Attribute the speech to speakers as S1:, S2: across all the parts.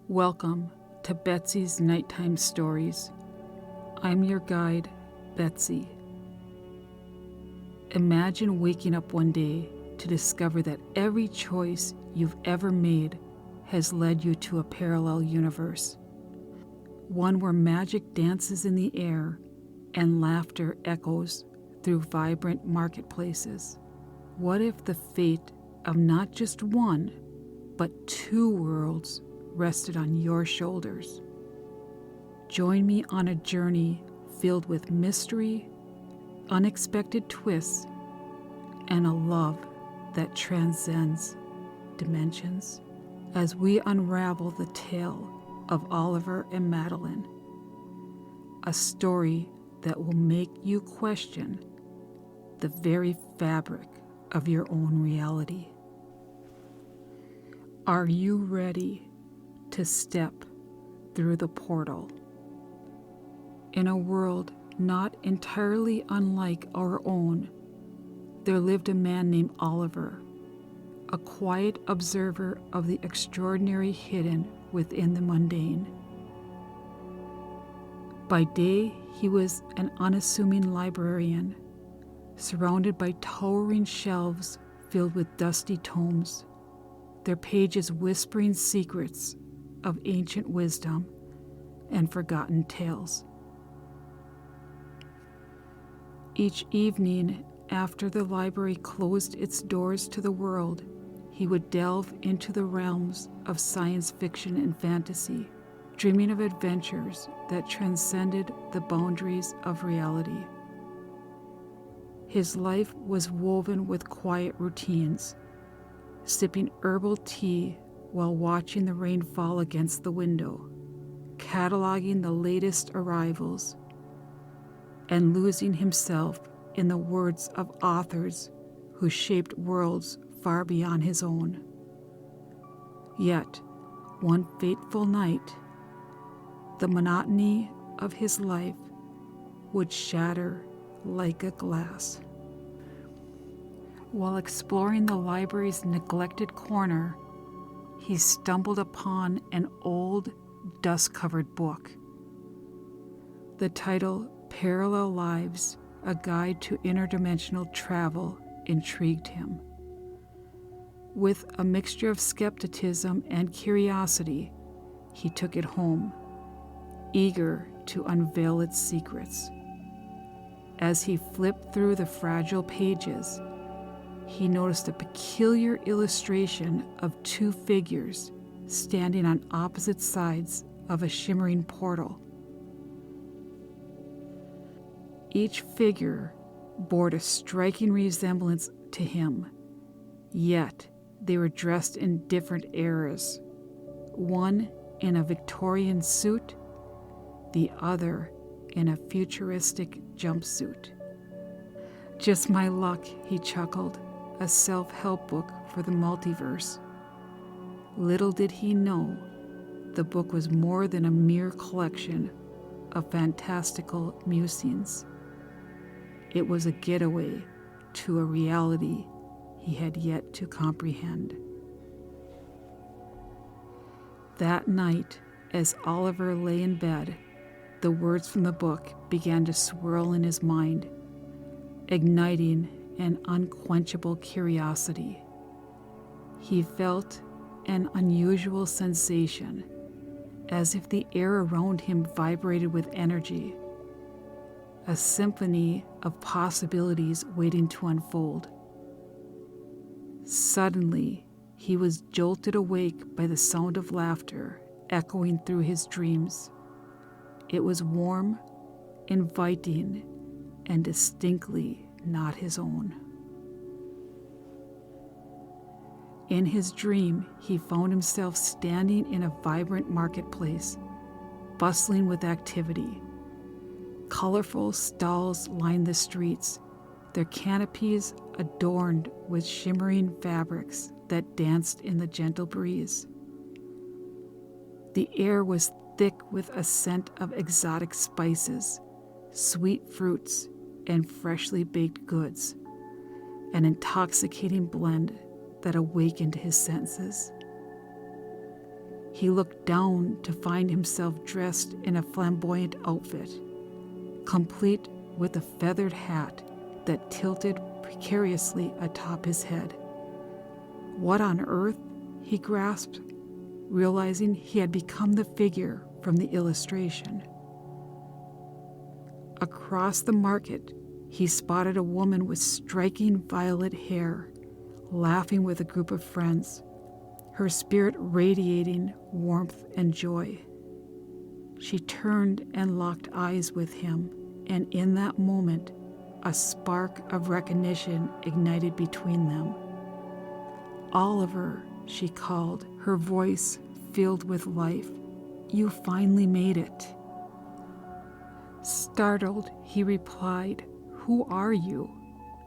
S1: Welcome to Betsy's Nighttime Stories. I'm your guide, Betsy. Imagine waking up one day to discover that every choice you've ever made has led you to a parallel universe. One where magic dances in the air and laughter echoes through vibrant marketplaces. What if the fate of not just one, but two worlds rested on your shoulders? Join me on a journey filled with mystery, unexpected twists, and a love that transcends dimensions as we unravel the tale of Oliver and Madelyn, a story that will make you question the very fabric of your own reality. Are you ready to step through the portal? In a world not entirely unlike our own, there lived a man named Oliver, a quiet observer of the extraordinary hidden within the mundane. By day, he was an unassuming librarian, surrounded by towering shelves filled with dusty tomes, their pages whispering secrets of ancient wisdom and forgotten tales. Each evening, after the library closed its doors to the world, he would delve into the realms of science fiction and fantasy, dreaming of adventures that transcended the boundaries of reality. His life was woven with quiet routines, sipping herbal tea while watching the rain fall against the window, cataloging the latest arrivals, and losing himself in the words of authors who shaped worlds far beyond his own. Yet, one fateful night, the monotony of his life would shatter like a glass. While exploring the library's neglected corner, he stumbled upon an old, dust-covered book. The title, Parallel Lives, A Guide to Interdimensional Travel, intrigued him. With a mixture of skepticism and curiosity, he took it home, eager to unveil its secrets. As he flipped through the fragile pages, he noticed a peculiar illustration of two figures standing on opposite sides of a shimmering portal. Each figure bore a striking resemblance to him, yet they were dressed in different eras, one in a Victorian suit, the other in a futuristic jumpsuit. Just my luck, he chuckled, a self-help book for the multiverse. Little did he know, the book was more than a mere collection of fantastical musings. It was a getaway to a reality he had yet to comprehend. That night, as Oliver lay in bed, the words from the book began to swirl in his mind, igniting an unquenchable curiosity. He felt an unusual sensation, as if the air around him vibrated with energy, a symphony of possibilities waiting to unfold. Suddenly, he was jolted awake by the sound of laughter echoing through his dreams. It was warm, inviting, and distinctly not his own. In his dream, he found himself standing in a vibrant marketplace, bustling with activity. Colorful stalls lined the streets, their canopies adorned with shimmering fabrics that danced in the gentle breeze. The air was thick with a scent of exotic spices, sweet fruits, and freshly baked goods, an intoxicating blend that awakened his senses. he looked down to find himself dressed in a flamboyant outfit, complete with a feathered hat that tilted precariously atop his head. What on earth? He grasped, realizing he had become the figure from the illustration. Across the market, he spotted a woman with striking violet hair, laughing with a group of friends, her spirit radiating warmth and joy. She turned and locked eyes with him, and in that moment, a spark of recognition ignited between them. "Oliver," she called, her voice filled with life. "You finally made it." Startled, he replied, "Who are you?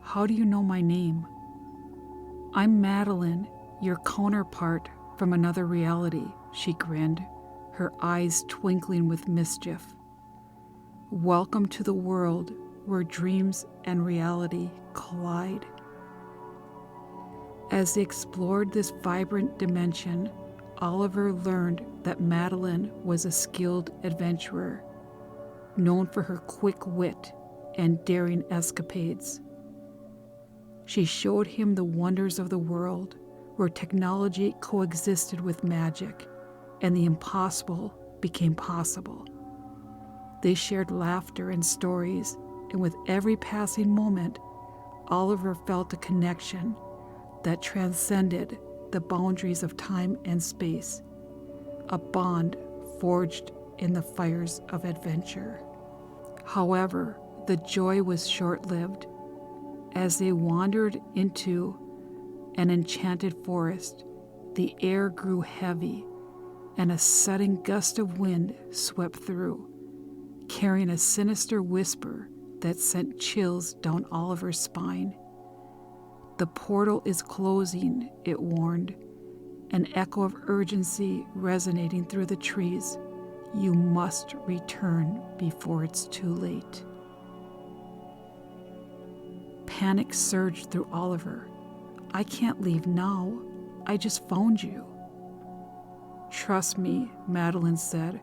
S1: How do you know my name?" "I'm Madelyn, your counterpart from another reality," she grinned, her eyes twinkling with mischief. "Welcome to the world where dreams and reality collide." As they explored this vibrant dimension, Oliver learned that Madelyn was a skilled adventurer, known for her quick wit and daring escapades. She showed him the wonders of the world, where technology coexisted with magic, and the impossible became possible. They shared laughter and stories, and with every passing moment, Oliver felt a connection that transcended the boundaries of time and space, a bond forged in the fires of adventure. However, the joy was short-lived. As they wandered into an enchanted forest, the air grew heavy, and a sudden gust of wind swept through, carrying a sinister whisper that sent chills down Oliver's spine. "The portal is closing," it warned, an echo of urgency resonating through the trees. "You must return before it's too late." Panic surged through Oliver. "I can't leave now. I just found you." "Trust me," Madelyn said,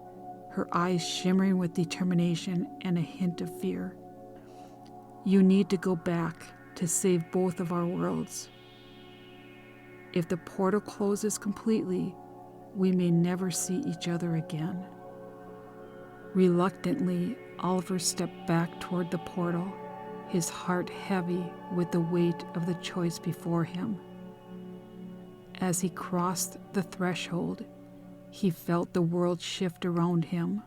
S1: her eyes shimmering with determination and a hint of fear. "You need to go back to save both of our worlds. If the portal closes completely, we may never see each other again." Reluctantly, Oliver stepped back toward the portal, his heart heavy with the weight of the choice before him. As he crossed the threshold, he felt the world shift around him,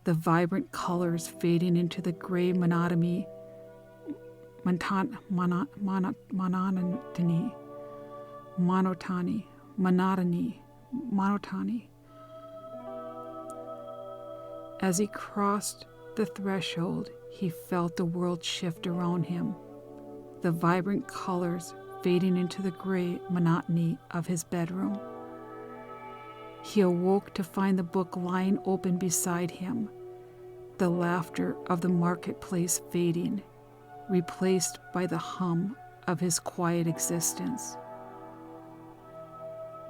S1: the vibrant colors fading into the gray monotony. As he crossed the threshold, he felt the world shift around him, the vibrant colors fading into the gray monotony of his bedroom. He awoke to find the book lying open beside him, the laughter of the marketplace fading, replaced by the hum of his quiet existence.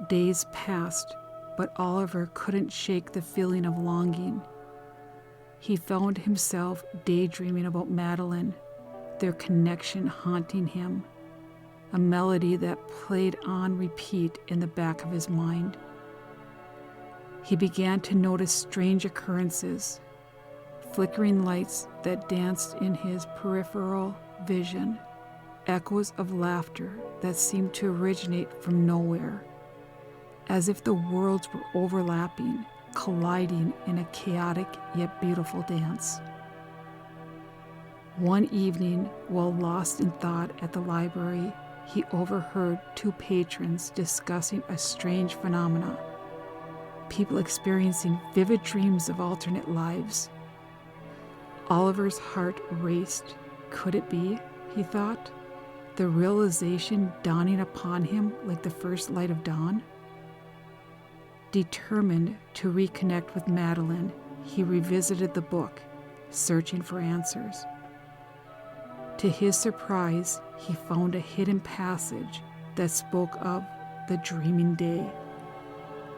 S1: Days passed, but Oliver couldn't shake the feeling of longing. He found himself daydreaming about Madelyn, their connection haunting him, a melody that played on repeat in the back of his mind. He began to notice strange occurrences, flickering lights that danced in his peripheral vision, echoes of laughter that seemed to originate from nowhere, as if the worlds were overlapping, colliding in a chaotic yet beautiful dance. One evening, while lost in thought at the library, he overheard two patrons discussing a strange phenomena, people experiencing vivid dreams of alternate lives. Oliver's heart raced. Could it be, he thought, the realization dawning upon him like the first light of dawn? Determined to reconnect with Madelyn, he revisited the book, searching for answers. To his surprise, he found a hidden passage that spoke of the dreaming day,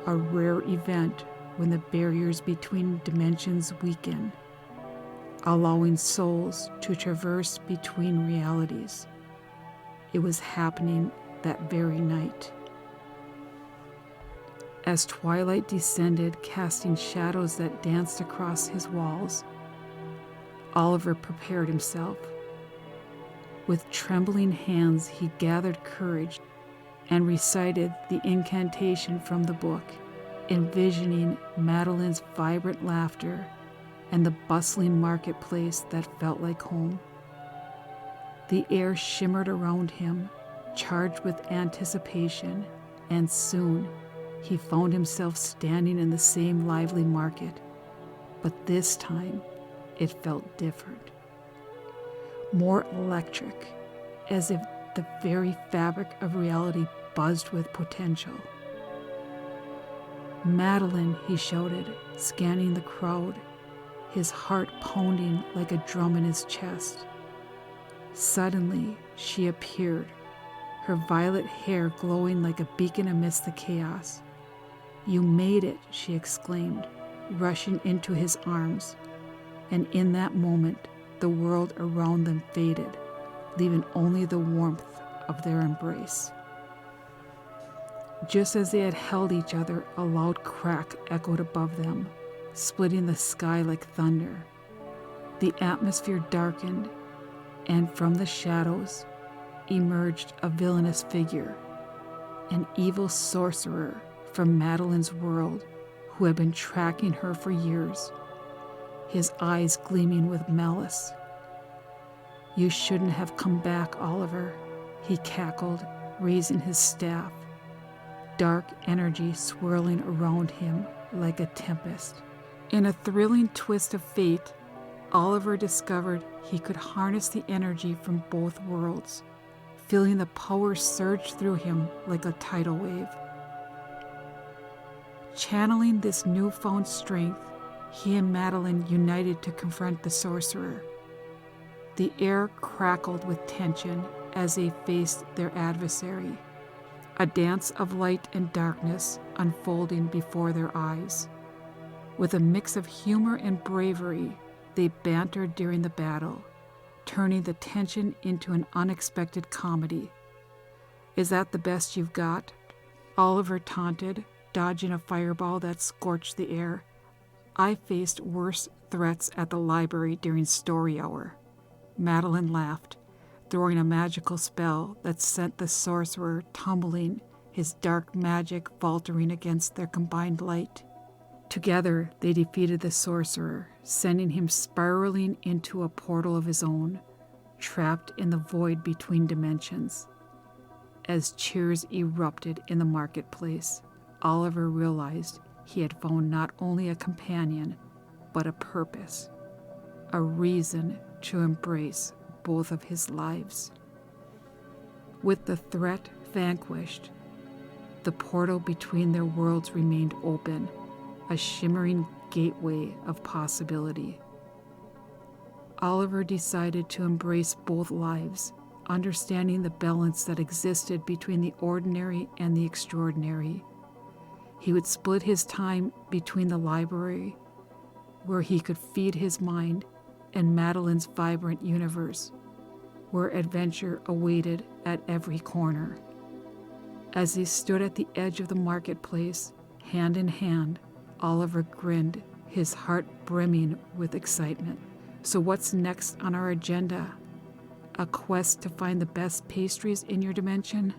S1: a rare event when the barriers between dimensions weaken, allowing souls to traverse between realities. It was happening that very night. As twilight descended, casting shadows that danced across his walls, Oliver prepared himself. With trembling hands, he gathered courage and recited the incantation from the book, envisioning Madelyn's vibrant laughter and the bustling marketplace that felt like home. The air shimmered around him, charged with anticipation, and soon he found himself standing in the same lively market, but this time it felt different. More electric, as if the very fabric of reality buzzed with potential. "Madelyn," he shouted, scanning the crowd, his heart pounding like a drum in his chest. Suddenly, she appeared, her violet hair glowing like a beacon amidst the chaos. "You made it," she exclaimed, rushing into his arms, and in that moment, the world around them faded, leaving only the warmth of their embrace. Just as they had held each other, a loud crack echoed above them, splitting the sky like thunder. The atmosphere darkened, and from the shadows emerged a villainous figure, an evil sorcerer from Madelyn's world who had been tracking her for years, his eyes gleaming with malice. "You shouldn't have come back, Oliver," he cackled, raising his staff, dark energy swirling around him like a tempest. In a thrilling twist of fate, Oliver discovered he could harness the energy from both worlds, feeling the power surge through him like a tidal wave. Channeling this newfound strength, he and Madelyn united to confront the sorcerer. The air crackled with tension as they faced their adversary, a dance of light and darkness unfolding before their eyes. With a mix of humor and bravery, they bantered during the battle, turning the tension into an unexpected comedy. "Is that the best you've got?" Oliver taunted, dodging a fireball that scorched the air. "I faced worse threats at the library during story hour." Madelyn laughed, throwing a magical spell that sent the sorcerer tumbling, his dark magic faltering against their combined light. Together, they defeated the sorcerer, sending him spiraling into a portal of his own, trapped in the void between dimensions. As cheers erupted in the marketplace, Oliver realized he had found not only a companion, but a purpose, a reason to embrace both of his lives. With the threat vanquished, the portal between their worlds remained open, a shimmering gateway of possibility. Oliver decided to embrace both lives, understanding the balance that existed between the ordinary and the extraordinary. He would split his time between the library, where he could feed his mind, and Madelyn's vibrant universe, where adventure awaited at every corner. As they stood at the edge of the marketplace, hand in hand, Oliver grinned, his heart brimming with excitement. "So what's next on our agenda? A quest to find the best pastries in your dimension?"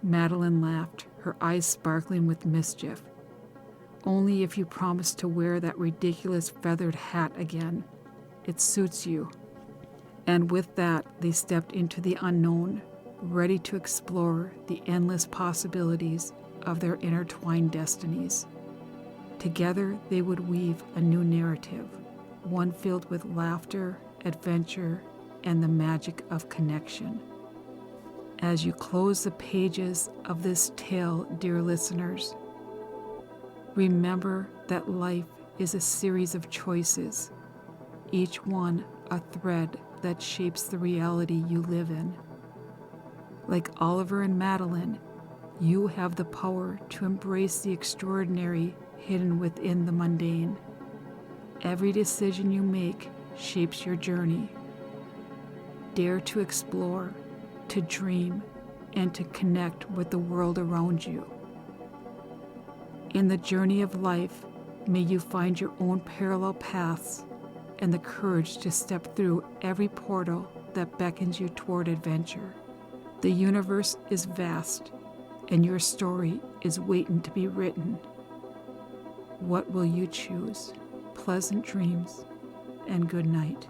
S1: Madelyn laughed, her eyes sparkling with mischief. "Only if you promise to wear that ridiculous feathered hat again. It suits you." And with that, they stepped into the unknown, ready to explore the endless possibilities of their intertwined destinies. Together, they would weave a new narrative, one filled with laughter, adventure, and the magic of connection. As you close the pages of this tale, dear listeners, remember that life is a series of choices, each one a thread that shapes the reality you live in. Like Oliver and Madelyn, You have the power to embrace the extraordinary hidden within the mundane. Every decision you make shapes your journey. Dare to explore, to dream, and to connect with the world around you. In the journey of life, may you find your own parallel paths and the courage to step through every portal that beckons you toward adventure. The universe is vast, and your story is waiting to be written. What will you choose? Pleasant dreams and good night.